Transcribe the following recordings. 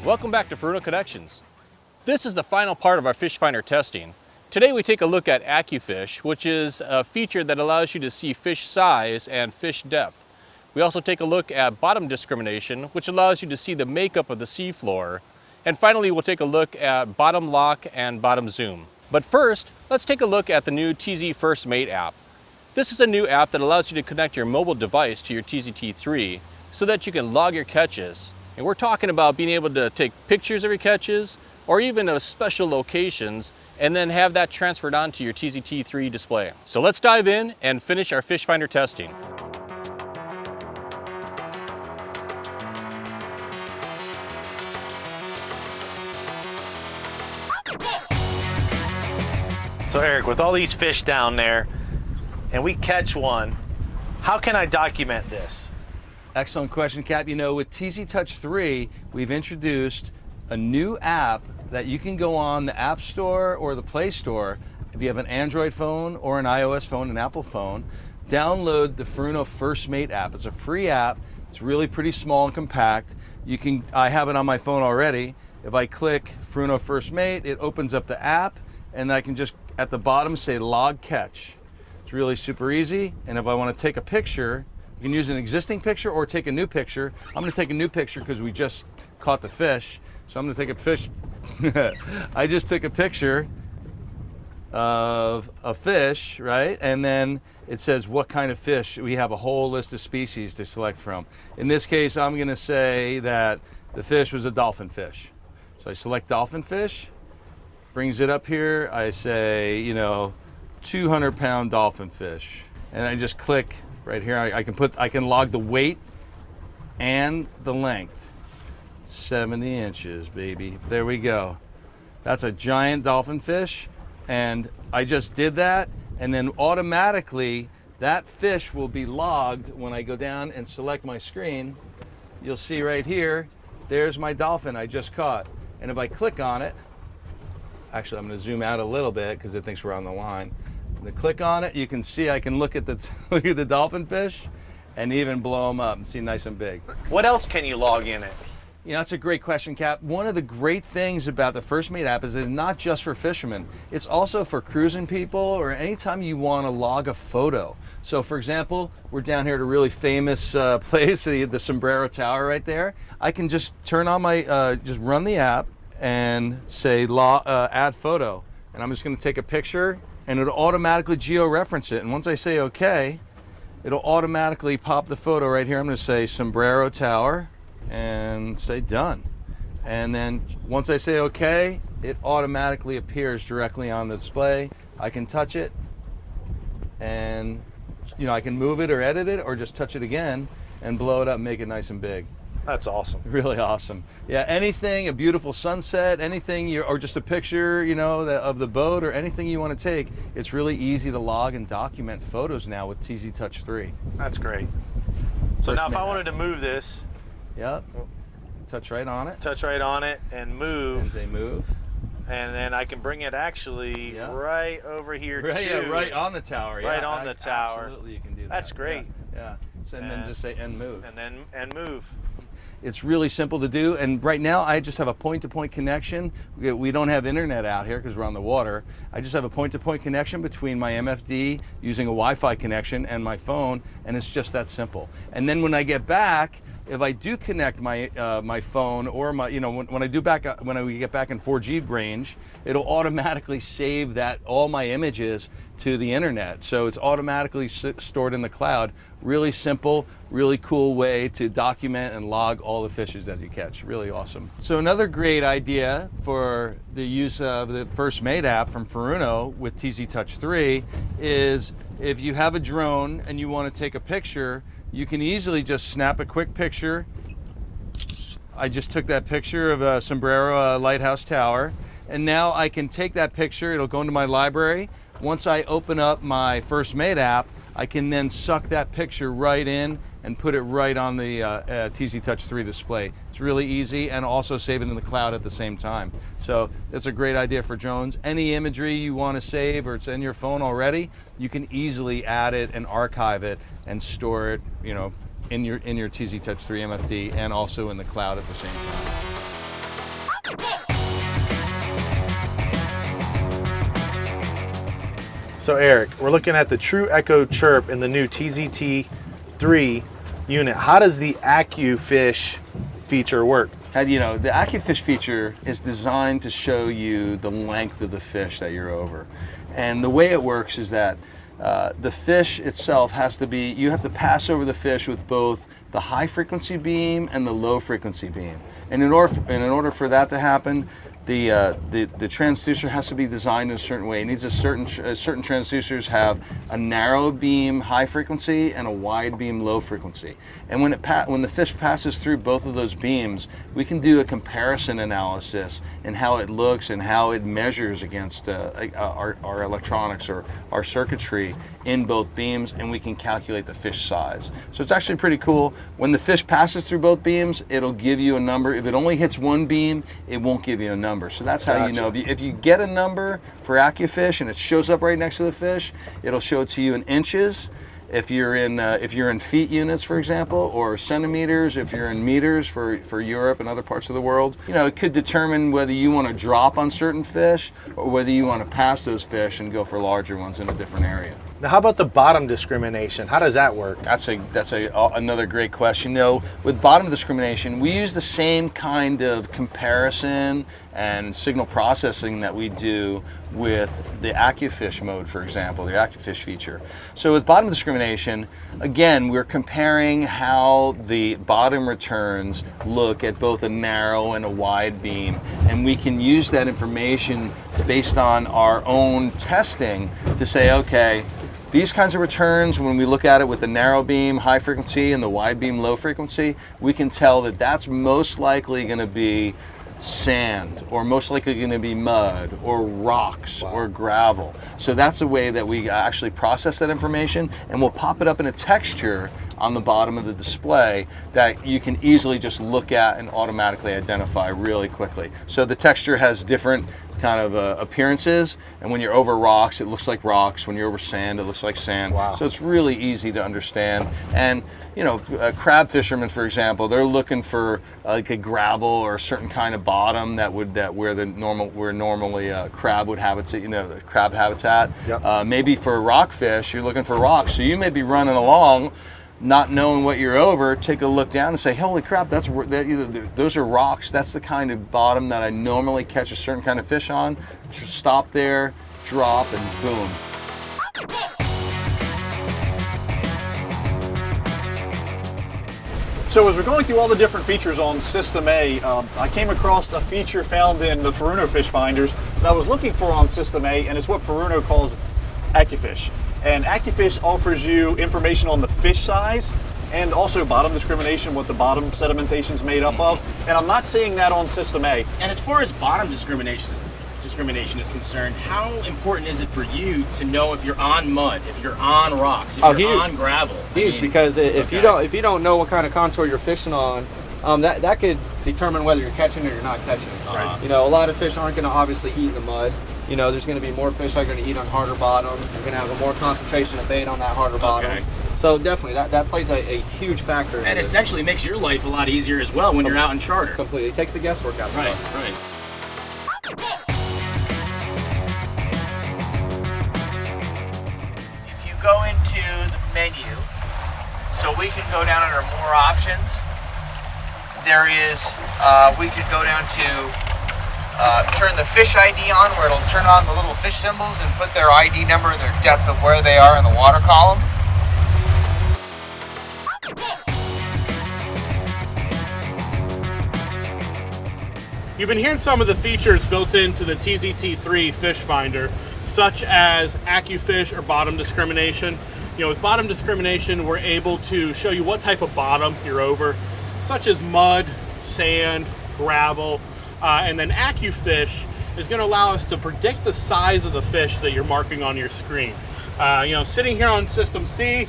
Welcome back to FURUNO Connections. This is the final part of our fish finder testing. Today we take a look at ACCU-FISH, which is a feature that allows you to see fish size and fish depth. We also take a look at bottom discrimination, which allows you to see the makeup of the seafloor. And finally, we'll take a look at bottom lock and bottom zoom. But first, let's take a look at the new TZ First Mate app. This is a new app that allows you to connect your mobile device to your TZT3 so that you can log your catches. And we're talking about being able to take pictures of your catches or even of special locations and then have that transferred onto your TZT3 display. So let's dive in and finish our fish finder testing. So Eric, with all these fish down there and we catch one, how can I document this? Excellent question, Cap. You know, with TZtouch3, we've introduced a new app that you can go on the App Store or the Play Store. If you have an Android phone or an iOS phone, an Apple phone, download the FURUNO First Mate app. It's a free app. It's really pretty small and compact. I have it on my phone already. If I click FURUNO First Mate, it opens up the app, and I can just at the bottom say log catch. It's really super easy. And if I want to take a picture, you can use an existing picture or take a new picture. I'm going to take a new picture because we just caught the fish. So I'm going to take a fish. I just took a picture of a fish, right? And then it says what kind of fish. We have a whole list of species to select from. In this case, I'm going to say that the fish was a dolphin fish. So I select dolphin fish, brings it up here. I say, 200-pound dolphin fish. And I just click right here. I can log the weight and the length. 70 inches, baby. There we go. That's a giant dolphin fish, and I just did that, and then automatically that fish will be logged when I go down and select my screen. You'll see right here, there's my dolphin I just caught. And if I click on it, actually I'm going to zoom out a little bit because it thinks we're on the line. When I click on it, you can see I can look at the dolphin fish and even blow them up and see nice and big. What else can you log in it? That's a great question, Cap. One of the great things about the First Mate app is it's not just for fishermen. It's also for cruising people or anytime you want to log a photo. So for example, we're down here at a really famous place, the Sombrero Tower right there. I can just turn on my, just run the app and say add photo. And I'm just going to take a picture and it'll automatically geo-reference it. And once I say okay, it'll automatically pop the photo right here. I'm going to say Sombrero Tower and say done. And then once I say okay, it automatically appears directly on the display. I can touch it and I can move it or edit it or just touch it again and blow it up and make it nice and big. That's awesome. Really awesome. Yeah, anything, a beautiful sunset, anything, or just a picture, of the boat or anything you want to take, it's really easy to log and document photos now with TZtouch3. That's great. So now if I wanted to move this, yep. Touch right on it. Touch right on it and move. And they move. And then I can bring it actually right over here too. Yeah, right on the tower. Right on the tower. Absolutely, you can do that. That's great. Yeah. So, and then just say and move. And move. It's really simple to do, and right now I just have a point-to-point connection. We don't have internet out here because we're on the water. I just have a point-to-point connection between my MFD using a Wi-Fi connection and my phone, and it's just that simple. And then when I get back, if I do connect my my phone or my, when we get back in 4G range, it'll automatically save all my images to the internet. So it's automatically stored in the cloud. Really simple, really cool way to document and log all the fishes that you catch. Really awesome. So another great idea for the use of the First Mate app from FURUNO with TZtouch3 is if you have a drone and you want to take a picture, you can easily just snap a quick picture. I just took that picture of a Sombrero Lighthouse Tower, and now I can take that picture. It'll go into my library. Once I open up my First Mate app, I can then suck that picture right in and put it right on the TZtouch3 display. It's really easy, and also save it in the cloud at the same time. So that's a great idea for drones. Any imagery you want to save or it's in your phone already, you can easily add it and archive it and store it, in your TZtouch3 MFD and also in the cloud at the same time. So Eric, we're looking at the True Echo Chirp in the new TZT3 unit. How does the ACCU-FISH feature work? You know, the ACCU-FISH feature is designed to show you the length of the fish that you're over. And the way it works is that the fish itself you have to pass over the fish with both the high frequency beam and the low frequency beam. And in order for that to happen, the transducer has to be designed in a certain way. It needs certain transducers have a narrow beam high frequency and a wide beam low frequency. And when the fish passes through both of those beams, we can do a comparison analysis in how it looks and how it measures against our electronics or our circuitry in both beams, and we can calculate the fish size. So it's actually pretty cool. When the fish passes through both beams, it'll give you a number. If it only hits one beam, it won't give you a number. So that's how you know. If you get a number for ACCU-FISH and it shows up right next to the fish, it'll show it to you in inches. If you're in feet units, for example, or centimeters, if you're in meters for Europe and other parts of the world, you know, it could determine whether you want to drop on certain fish or whether you want to pass those fish and go for larger ones in a different area. Now, how about the bottom discrimination? How does that work? That's another great question. You know, with bottom discrimination, we use the same kind of comparison and signal processing that we do with the ACCU-FISH mode, for example, the ACCU-FISH feature. So with bottom discrimination, again, we're comparing how the bottom returns look at both a narrow and a wide beam, and we can use that information based on our own testing to say, okay, these kinds of returns, when we look at it with the narrow beam, high frequency, and the wide beam, low frequency, we can tell that that's most likely going to be sand, or most likely going to be mud, or rocks, or gravel. So that's the way that we actually process that information, and we'll pop it up in a texture on the bottom of the display that you can easily just look at and automatically identify really quickly. So the texture has different kind of appearances, and when you're over rocks, it looks like rocks. When you're over sand, it looks like sand. Wow. So it's really easy to understand. And you know, crab fishermen, for example, they're looking for like a gravel or a certain kind of bottom where normally crab would habitat, you know, the crab habitat. Yep. Maybe for rockfish, you're looking for rocks. So you may be running along, not knowing what you're over, take a look down and say, holy crap, those are rocks. That's the kind of bottom that I normally catch a certain kind of fish on. Just stop there, drop, and boom. So as we're going through all the different features on System A, I came across a feature found in the FURUNO fish finders that I was looking for on System A, and it's what FURUNO calls ACCU-FISH. And ACCU-FISH offers you information on the fish size and also bottom discrimination, what the bottom sedimentation is made up of. And I'm not seeing that on System A. And as far as bottom discrimination is concerned, how important is it for you to know if you're on mud, if you're on rocks, if you're on gravel? Huge, because if you don't know what kind of contour you're fishing on, that could determine whether you're catching it or not catching it. Right. You know, a lot of fish aren't going to obviously eat in the mud. You know, there's going to be more fish that are going to eat on harder bottom. You're going to have a more concentration of bait on that harder bottom. Okay. So definitely, that plays a huge factor. And essentially makes your life a lot easier as well when you're out in charter. Completely. It takes the guesswork out of Right, stuff. right. If you go into the menu, so we can go down under more options. There is, we could go down to turn the fish ID on, where it'll turn on the little fish symbols and put their ID number and their depth of where they are in the water column. You've been hearing some of the features built into the TZT3 fish finder, such as ACCU-FISH or bottom discrimination. You know, with bottom discrimination, we're able to show you what type of bottom you're over, such as mud, sand, gravel, and then ACCU-FISH is going to allow us to predict the size of the fish that you're marking on your screen. You know, sitting here on System C,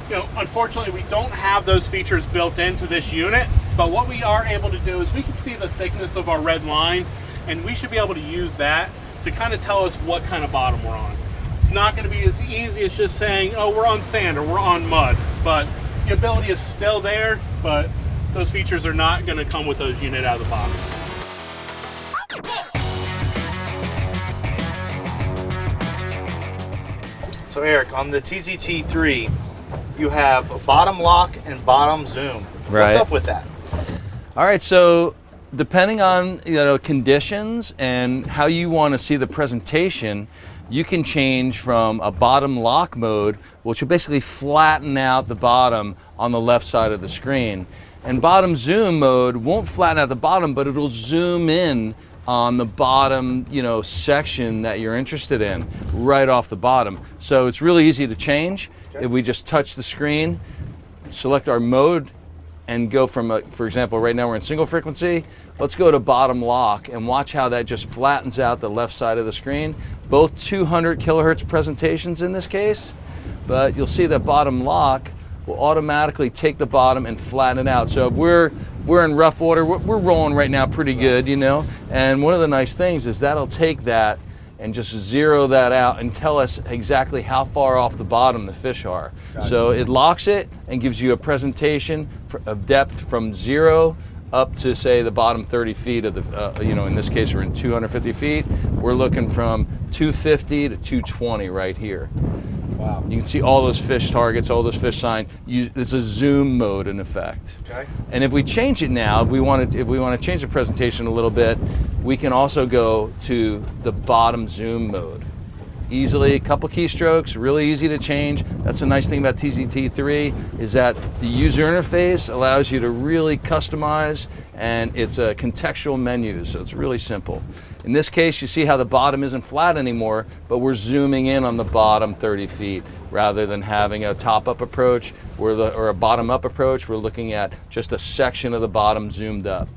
you know, unfortunately we don't have those features built into this unit, but what we are able to do is we can see the thickness of our red line, and we should be able to use that to kind of tell us what kind of bottom we're on. It's not going to be as easy as just saying, oh, we're on sand or we're on mud, but the ability is still there, but those features are not going to come with those unit out of the box. So Eric, on the TZT3, you have a bottom lock and bottom zoom. Right. What's up with that? All right, so depending on conditions and how you want to see the presentation, you can change from a bottom lock mode, which will basically flatten out the bottom on the left side of the screen. And bottom zoom mode won't flatten out the bottom, but it'll zoom in on the bottom, section that you're interested in, right off the bottom. So it's really easy to change. Okay. If we just touch the screen, select our mode, and go from, for example, right now we're in single frequency. Let's go to bottom lock and watch how that just flattens out the left side of the screen. Both 200 kilohertz presentations in this case, but you'll see that bottom lock will automatically take the bottom and flatten it out. So if we're in rough water, we're rolling right now pretty good, and one of the nice things is that'll take that and just zero that out and tell us exactly how far off the bottom the fish are. So it locks it and gives you a presentation of depth from 0 up to, say, the bottom 30 feet of the, in this case we're in 250 feet. We're looking from 250 to 220 right here. Wow. You can see all those fish targets, all those fish sign. It's a zoom mode in effect. Okay. And if we change it now, if we want to change the presentation a little bit, we can also go to the bottom zoom mode. Easily, a couple keystrokes, really easy to change. That's the nice thing about TZT3 is that the user interface allows you to really customize, and it's a contextual menu, so it's really simple. In this case, you see how the bottom isn't flat anymore, but we're zooming in on the bottom 30 feet rather than having a top-up approach or a bottom-up approach. We're looking at just a section of the bottom zoomed up.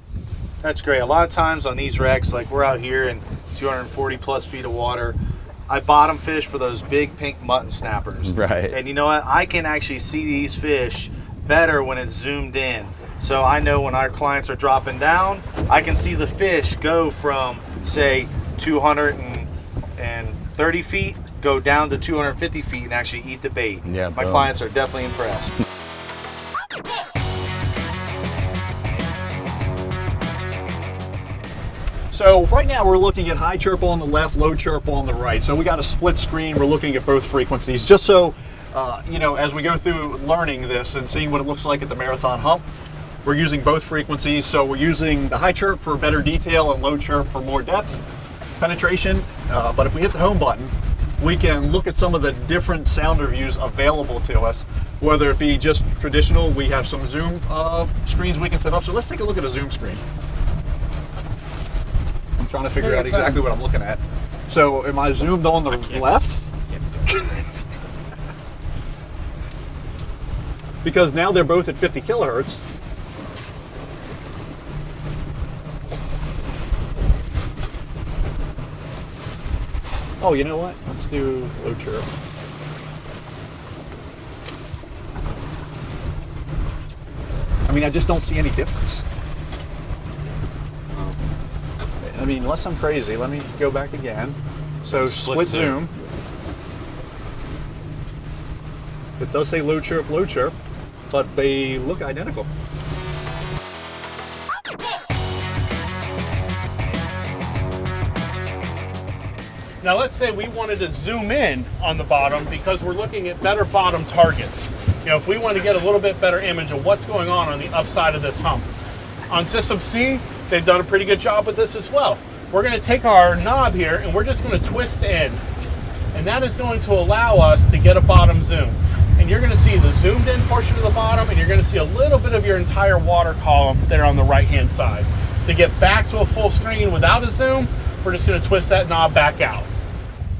That's great. A lot of times on these wrecks, like we're out here in 240 plus feet of water, I bottom fish for those big pink mutton snappers. Right. And you know what? I can actually see these fish better when it's zoomed in. So I know when our clients are dropping down, I can see the fish go from, say, 230 feet, go down to 250 feet and actually eat the bait. Yeah, my boom. clients are definitely impressed. So right now we're looking at high chirp on the left, low chirp on the right. So we got a split screen. We're looking at both frequencies just so, as we go through learning this and seeing what it looks like at the marathon hump, we're using both frequencies. So we're using the high chirp for better detail and low chirp for more depth penetration. But if we hit the home button, we can look at some of the different sound reviews available to us, whether it be just traditional. We have some zoom screens we can set up. So let's take a look at a zoom screen. I'm trying to figure out exactly what I'm looking at. So am I zoomed on the left? Because now they're both at 50 kilohertz. Oh, you know what? Let's do low chirp. I mean, I just don't see any difference. I mean, unless I'm crazy, let me go back again. So split zoom. It does say low chirp, but they look identical. Now let's say we wanted to zoom in on the bottom because we're looking at better bottom targets. If we want to get a little bit better image of what's going on the upside of this hump. On System C, they've done a pretty good job with this as well. We're going to take our knob here and we're just going to twist in. And that is going to allow us to get a bottom zoom. And you're going to see the zoomed in portion of the bottom, and you're going to see a little bit of your entire water column there on the right hand side. To get back to a full screen without a zoom, we're just going to twist that knob back out.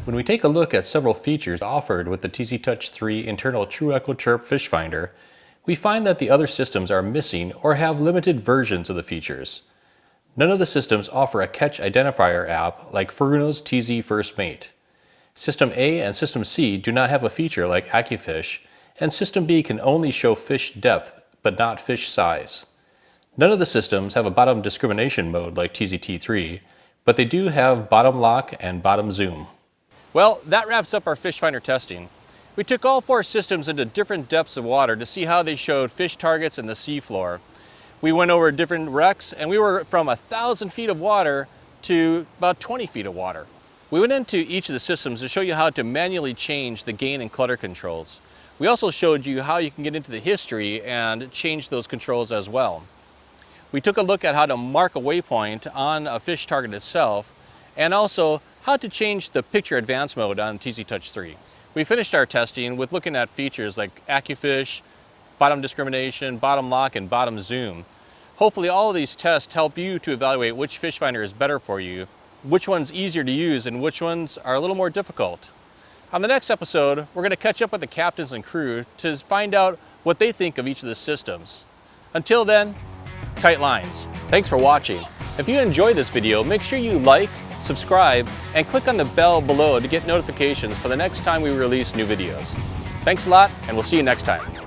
When we take a look at several features offered with the TZtouch3 internal True Echo Chirp Fish Finder, we find that the other systems are missing or have limited versions of the features. None of the systems offer a catch identifier app like FURUNO's TZ First Mate. System A and System C do not have a feature like ACCU-FISH, and System B can only show fish depth but not fish size. None of the systems have a bottom discrimination mode like TZT3, but they do have bottom lock and bottom zoom. Well, that wraps up our fish finder testing. We took all 4 systems into different depths of water to see how they showed fish targets in the seafloor. We went over different wrecks, and we were from 1,000 feet of water to about 20 feet of water. We went into each of the systems to show you how to manually change the gain and clutter controls. We also showed you how you can get into the history and change those controls as well. We took a look at how to mark a waypoint on a fish target itself, and also how to change the picture advance mode on TZtouch3. We finished our testing with looking at features like ACCU-FISH, bottom discrimination, bottom lock, and bottom zoom. Hopefully all of these tests help you to evaluate which fish finder is better for you, which one's easier to use, and which ones are a little more difficult. On the next episode, we're going to catch up with the captains and crew to find out what they think of each of the systems. Until then, tight lines. Thanks for watching. If you enjoyed this video, make sure you like, subscribe, and click on the bell below to get notifications for the next time we release new videos. Thanks a lot, and we'll see you next time.